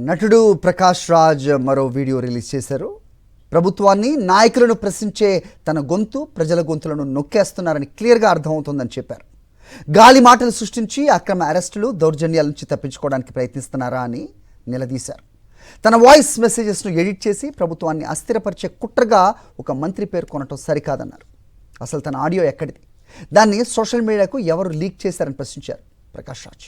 నటుడు ప్రకాష్ రాజ్ మరో video release చేశారు. ప్రభుత్వాన్ని నాయకులను ప్రశ్నించే తన గొంతు ప్రజల గొంతులను నొక్కేస్తున్నారని క్లియర్గా అర్థమవుతోందని చెప్పారు. గాలి మాటలు సృష్టించి అక్రమ అరెస్టులు, దౌర్జన్యాల నుంచి తప్పించుకోవడానికి ప్రయత్నిస్తున్నారా అని నిలదీశారు. తన వాయిస్ మెసేజెస్ను ఎడిట్ చేసి ప్రభుత్వాన్ని అస్థిరపరిచే కుట్రగా ఒక మంత్రి పేర్కొనటం సరికాదన్నారు. అసలు తన ఆడియో ఎక్కడిది, దాన్ని సోషల్ మీడియాకు ఎవరు లీక్ చేశారని ప్రశ్నించారు ప్రకాష్ రాజ్.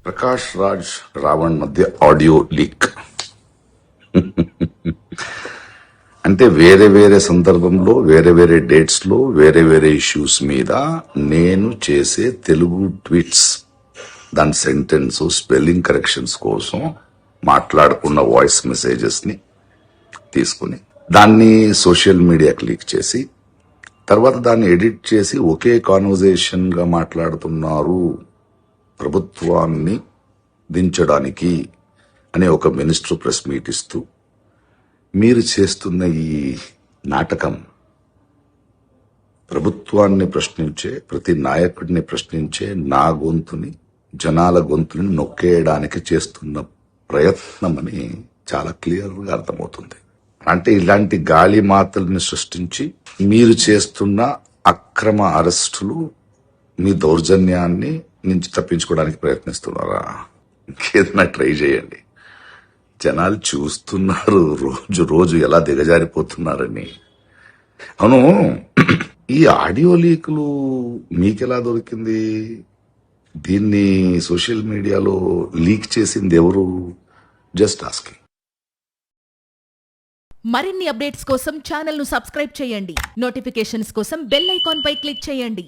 ప్రకాష్ రాజ్ రావణ్ మధ్య ఆడియో లీక్ అంటే వేరే వేరే సందర్భంలో వేరే వేరే డేట్స్ లో వేరే వేరే ఇష్యూస్ మీద నేను చేసే తెలుగు ట్వీట్స్, దాని సెంటెన్స్ స్పెల్లింగ్ కరెక్షన్స్ కోసం మాట్లాడుకున్న వాయిస్ మెసేజెస్ ని తీసుకుని దాన్ని సోషల్ మీడియాకి లీక్ చేసి తర్వాత దాన్ని ఎడిట్ చేసి ఒకే కాన్వర్జేషన్ గా మాట్లాడుతున్నారు ప్రభుత్వాన్ని దించడానికి అనే ఒక మినిస్టర్ ప్రెస్ మీట్ ఇస్తూ మీరు చేస్తున్న ఈ నాటకం ప్రభుత్వాన్ని ప్రశ్నించే, ప్రతి నాయకుడిని ప్రశ్నించే నా గొంతుని, జనాల గొంతుని నొక్కేయడానికి చేస్తున్న ప్రయత్నం అని చాలా క్లియర్గా అర్థమవుతుంది. అంటే ఇలాంటి గాలి మాటల్ని సృష్టించి మీరు చేస్తున్న అక్రమ అరెస్టులు, మీ దౌర్జన్యాన్ని నుంచి తప్పించుకోవడానికి ప్రయత్నిస్తున్నారా? ఇంకేదైనా ట్రై చేయండి. జనాలు చూస్తున్నారు రోజు రోజు ఎలా దిగజారిపోతున్నారని. అవును, ఈ ఆడియో లీకులు మీకెలా దొరికింది? దీన్ని సోషల్ మీడియాలో లీక్ చేసింది ఎవరు? Just asking. మరిన్ని అప్డేట్స్ కోసం ఛానల్ ను సబ్స్క్రైబ్ చేయండి. నోటిఫికేషన్స్ కోసం బెల్ ఐకాన్ పై క్లిక్ చేయండి.